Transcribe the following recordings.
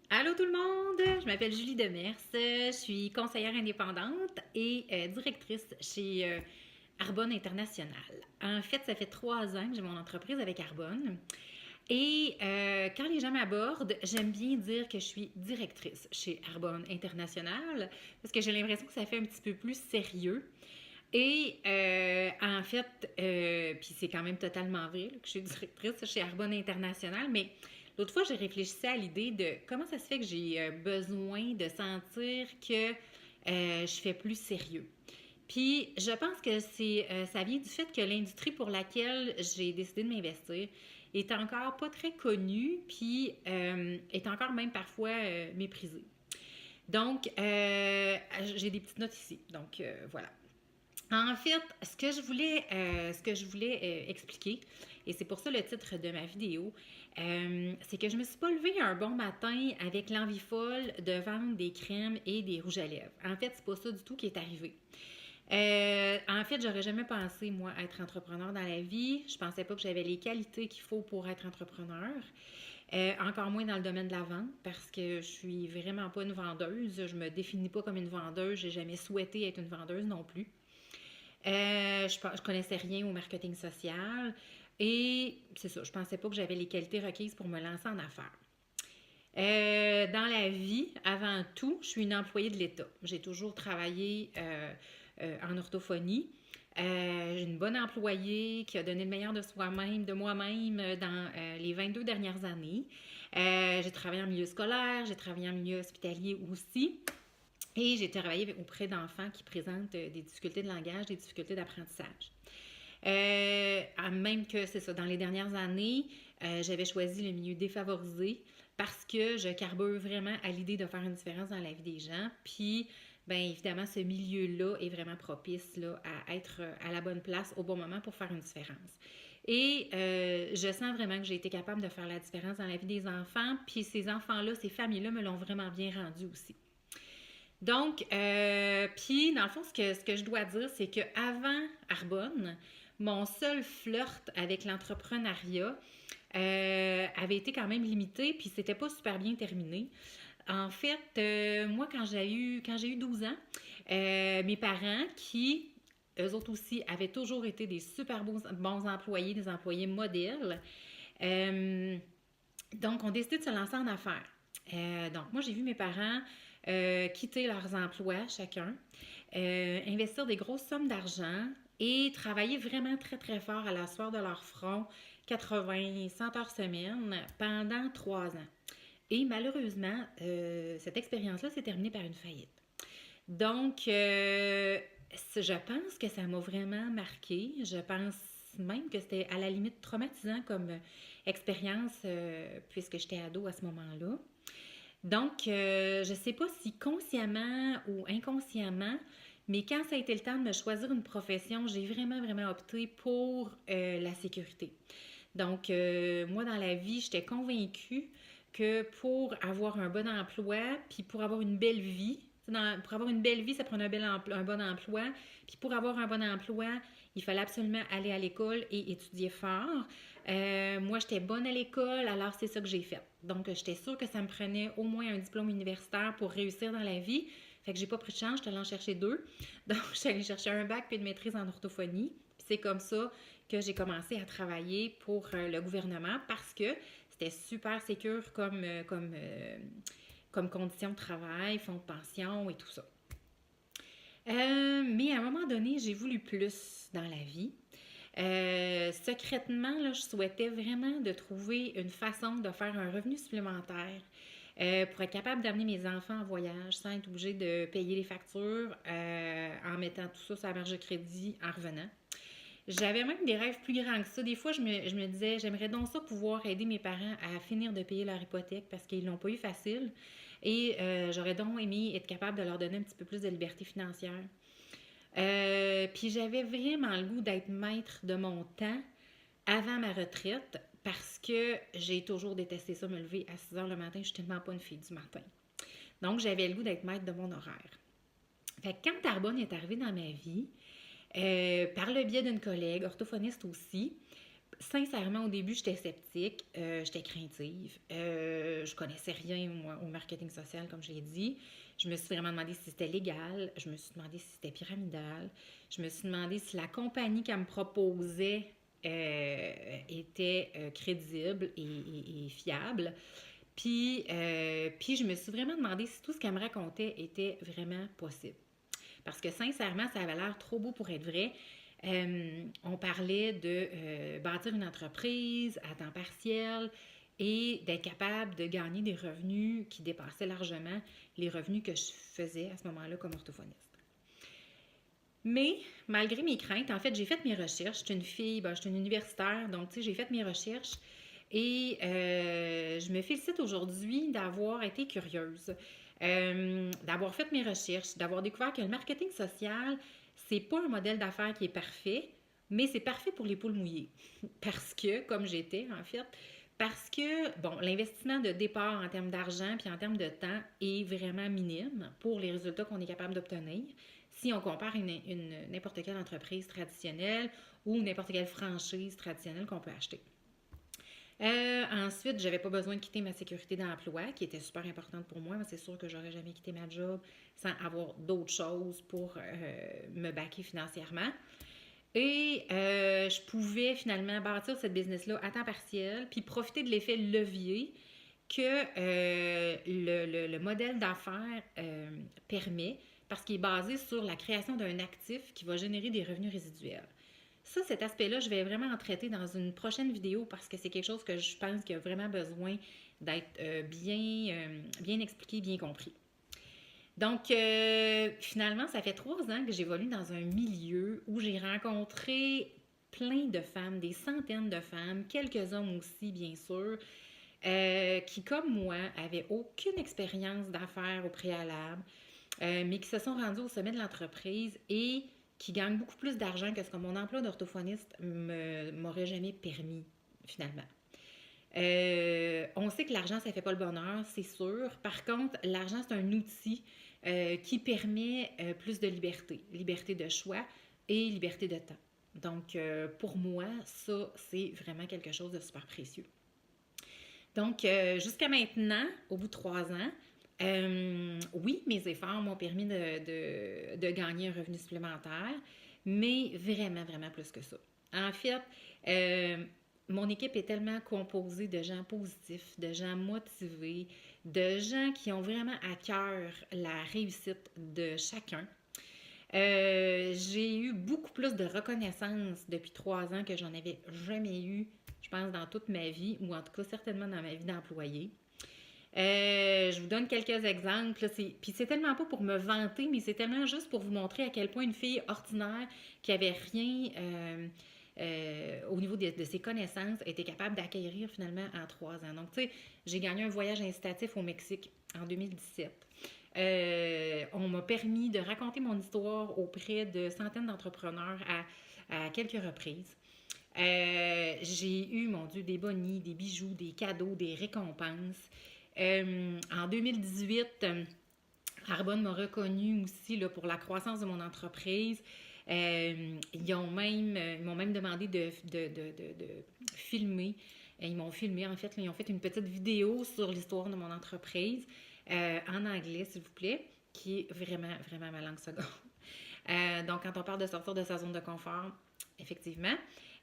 Allô tout le monde, je m'appelle Julie Demers, je suis conseillère indépendante et directrice chez Arbonne International. En fait, ça fait 3 ans que j'ai mon entreprise avec Arbonne et quand les gens m'abordent, j'aime bien dire que je suis directrice chez Arbonne International parce que j'ai l'impression que ça fait un petit peu plus sérieux. Et en fait, puis c'est quand même totalement vrai là, que je suis directrice chez Arbonne International, mais l'autre fois, j'ai réfléchi à l'idée de comment ça se fait que j'ai besoin de sentir que je fais plus sérieux. Puis je pense que ça vient du fait que l'industrie pour laquelle j'ai décidé de m'investir est encore pas très connue, puis est encore même parfois méprisée. Donc, j'ai des petites notes ici. Donc, voilà. En fait, ce que je voulais expliquer, et c'est pour ça le titre de ma vidéo, c'est que je me suis pas levée un bon matin avec l'envie folle de vendre des crèmes et des rouges à lèvres. En fait, c'est pas ça du tout qui est arrivé. En fait, j'aurais jamais pensé, moi, être entrepreneur dans la vie. Je pensais pas que j'avais les qualités qu'il faut pour être entrepreneur. Encore moins dans le domaine de la vente parce que je suis vraiment pas une vendeuse. Je me définis pas comme une vendeuse. J'ai jamais souhaité être une vendeuse non plus. Je connaissais rien au marketing social et c'est ça, je pensais pas que j'avais les qualités requises pour me lancer en affaires. Dans la vie, avant tout, je suis une employée de l'État. J'ai toujours travaillé en orthophonie. J'ai une bonne employée qui a donné le meilleur de soi-même, de moi-même dans les 22 dernières années. J'ai travaillé en milieu scolaire, j'ai travaillé en milieu hospitalier aussi. Et j'ai travaillé auprès d'enfants qui présentent des difficultés de langage, des difficultés d'apprentissage. Même que c'est ça, dans les dernières années, j'avais choisi le milieu défavorisé parce que je carbure vraiment à l'idée de faire une différence dans la vie des gens. Puis, bien évidemment, ce milieu-là est vraiment propice là, à être à la bonne place au bon moment pour faire une différence. Et je sens vraiment que j'ai été capable de faire la différence dans la vie des enfants. Puis ces enfants-là, ces familles-là me l'ont vraiment bien rendu aussi. Donc, puis dans le fond, ce que je dois dire, c'est qu'avant Arbonne, mon seul flirt avec l'entrepreneuriat avait été quand même limité, puis c'était pas super bien terminé. En fait, moi, quand j'ai eu 12 ans, mes parents, qui, eux autres aussi, avaient toujours été des super bons employés, des employés modèles, euh, donc, on décidé de se lancer en affaires. Donc, moi, j'ai vu mes parents quitter leurs emplois chacun, investir des grosses sommes d'argent et travailler vraiment très, très fort à la sueur de leur front, 80, 100 heures semaine, pendant 3 ans. Et malheureusement, cette expérience-là s'est terminée par une faillite. Donc, je pense que ça m'a vraiment marqué. Je pense même que c'était à la limite traumatisant comme expérience puisque j'étais ado à ce moment-là. Donc, je ne sais pas si consciemment ou inconsciemment, mais quand ça a été le temps de me choisir une profession, j'ai vraiment, vraiment opté pour la sécurité. Donc, moi, dans la vie, j'étais convaincue que pour avoir un bon emploi, puis pour avoir une belle vie, pour avoir une belle vie, ça prenait un bon emploi. Puis pour avoir un bon emploi, il fallait absolument aller à l'école et étudier fort. Moi, j'étais bonne à l'école, alors c'est ça que j'ai fait. Donc, j'étais sûre que ça me prenait au moins un diplôme universitaire pour réussir dans la vie. Fait que j'ai pas pris de chance, j'étais allée en chercher deux. Donc, je suis allée chercher un bac puis une maîtrise en orthophonie. Puis c'est comme ça que j'ai commencé à travailler pour le gouvernement parce que c'était super sécure comme conditions de travail, fonds de pension et tout ça. Mais à un moment donné, j'ai voulu plus dans la vie. Secrètement, là, je souhaitais vraiment de trouver une façon de faire un revenu supplémentaire pour être capable d'amener mes enfants en voyage sans être obligée de payer les factures en mettant tout ça sur la marge de crédit en revenant. J'avais même des rêves plus grands que ça. Des fois, je me disais, j'aimerais donc ça pouvoir aider mes parents à finir de payer leur hypothèque parce qu'ils l'ont pas eu facile. Et j'aurais donc aimé être capable de leur donner un petit peu plus de liberté financière. Puis j'avais vraiment le goût d'être maître de mon temps avant ma retraite parce que j'ai toujours détesté ça, me lever à 6 heures le matin. Je suis tellement pas une fille du matin. Donc, j'avais le goût d'être maître de mon horaire. Fait que quand Tarbonne est arrivé dans ma vie, par le biais d'une collègue, orthophoniste aussi, Sincèrement, au début, j'étais sceptique, j'étais craintive. Je connaissais rien, moi, au marketing social, comme je l'ai dit. Je me suis vraiment demandé si c'était légal. Je me suis demandé si c'était pyramidal. Je me suis demandé si la compagnie qu'elle me proposait était crédible et fiable. Puis, je me suis vraiment demandé si tout ce qu'elle me racontait était vraiment possible. Parce que sincèrement, ça avait l'air trop beau pour être vrai. On parlait de bâtir une entreprise à temps partiel et d'être capable de gagner des revenus qui dépassaient largement les revenus que je faisais à ce moment-là comme orthophoniste. Mais malgré mes craintes, en fait, j'ai fait mes recherches. Je suis une fille, je suis une universitaire, donc tu sais, j'ai fait mes recherches et je me félicite aujourd'hui d'avoir été curieuse, d'avoir fait mes recherches, d'avoir découvert que le marketing social, c'est pas un modèle d'affaires qui est parfait, mais c'est parfait pour les poules mouillées. Parce que, comme j'étais en fait, parce que, bon, l'investissement de départ en termes d'argent puis en termes de temps est vraiment minime pour les résultats qu'on est capable d'obtenir si on compare n'importe quelle entreprise traditionnelle ou n'importe quelle franchise traditionnelle qu'on peut acheter. Ensuite, j'avais pas besoin de quitter ma sécurité d'emploi, qui était super importante pour moi. Mais c'est sûr que j'aurais jamais quitté ma job sans avoir d'autres choses pour me backer financièrement. Et je pouvais finalement bâtir cette business-là à temps partiel, puis profiter de l'effet levier que le modèle d'affaires permet, parce qu'il est basé sur la création d'un actif qui va générer des revenus résiduels. Ça, cet aspect-là, je vais vraiment en traiter dans une prochaine vidéo parce que c'est quelque chose que je pense qu'il a vraiment besoin d'être bien expliqué, bien compris. Donc, finalement, ça fait 3 ans que j'évolue dans un milieu où j'ai rencontré plein de femmes, des centaines de femmes, quelques hommes aussi, bien sûr, qui, comme moi, avaient aucune expérience d'affaires au préalable, mais qui se sont rendus au sommet de l'entreprise et qui gagnent beaucoup plus d'argent que ce que mon emploi d'orthophoniste m'aurait jamais permis, finalement. On sait que l'argent, ça ne fait pas le bonheur, c'est sûr. Par contre, l'argent, c'est un outil qui permet plus de liberté. Liberté de choix et liberté de temps. Donc, pour moi, ça, c'est vraiment quelque chose de super précieux. Donc, jusqu'à maintenant, au bout de 3 ans, oui, mes efforts m'ont permis de gagner un revenu supplémentaire, mais vraiment, vraiment plus que ça. En fait, mon équipe est tellement composée de gens positifs, de gens motivés, de gens qui ont vraiment à cœur la réussite de chacun. J'ai eu beaucoup plus de reconnaissance depuis 3 ans que j'en avais jamais eu, je pense, dans toute ma vie, ou en tout cas certainement dans ma vie d'employé. Je vous donne quelques exemples. Puis c'est tellement pas pour me vanter, mais c'est tellement juste pour vous montrer à quel point une fille ordinaire qui avait rien au niveau de ses connaissances était capable d'acquérir finalement en 3 ans. Donc, tu sais, j'ai gagné un voyage incitatif au Mexique en 2017. On m'a permis de raconter mon histoire auprès de centaines d'entrepreneurs à quelques reprises. J'ai eu, mon Dieu, des bonnies, des bijoux, des cadeaux, des récompenses. En 2018, Arbonne m'a reconnu aussi là, pour la croissance de mon entreprise. Ils m'ont même demandé de filmer. Ils m'ont filmé, en fait. Là, ils ont fait une petite vidéo sur l'histoire de mon entreprise, en anglais, s'il vous plaît, qui est vraiment, vraiment ma langue seconde. Donc, quand on parle de sortir de sa zone de confort, effectivement,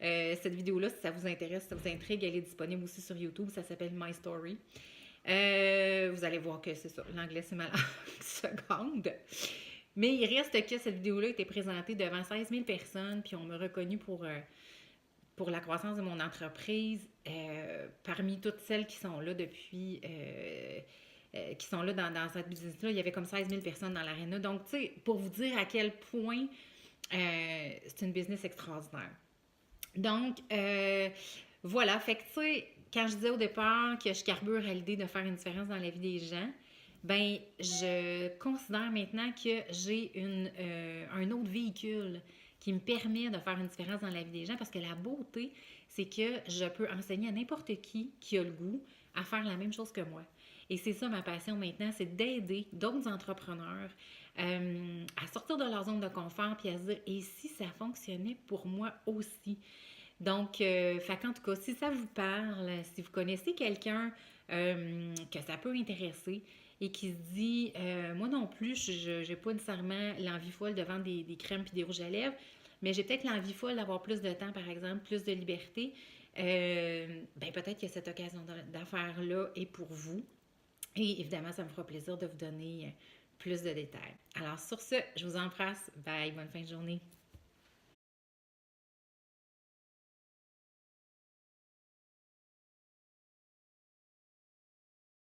cette vidéo-là, si ça vous intéresse, si ça vous intrigue, elle est disponible aussi sur YouTube. Ça s'appelle My Story. Vous allez voir que c'est ça, l'anglais, c'est ma langue seconde. Mais il reste que cette vidéo-là a été présentée devant 16 000 personnes, puis on m'a reconnu pour la croissance de mon entreprise. Parmi toutes celles qui sont là depuis, qui sont là dans cette business-là, il y avait comme 16 000 personnes dans l'aréna. Donc, tu sais, pour vous dire à quel point c'est une business extraordinaire. Donc, voilà, fait que tu sais, quand je disais au départ que je carbure à l'idée de faire une différence dans la vie des gens, ben je considère maintenant que j'ai un autre véhicule qui me permet de faire une différence dans la vie des gens parce que la beauté, c'est que je peux enseigner à n'importe qui a le goût à faire la même chose que moi. Et c'est ça ma passion maintenant, c'est d'aider d'autres entrepreneurs à sortir de leur zone de confort puis à se dire « Et si ça fonctionnait pour moi aussi? » Donc, fait qu'en tout cas, si ça vous parle, si vous connaissez quelqu'un que ça peut intéresser et qui se dit, moi non plus, je n'ai pas nécessairement l'envie folle de vendre des crèmes puis des rouges à lèvres, mais j'ai peut-être l'envie folle d'avoir plus de temps, par exemple, plus de liberté, ben peut-être que cette occasion d'affaires-là est pour vous. Et évidemment, ça me fera plaisir de vous donner plus de détails. Alors sur ce, je vous embrasse. Bye, bonne fin de journée.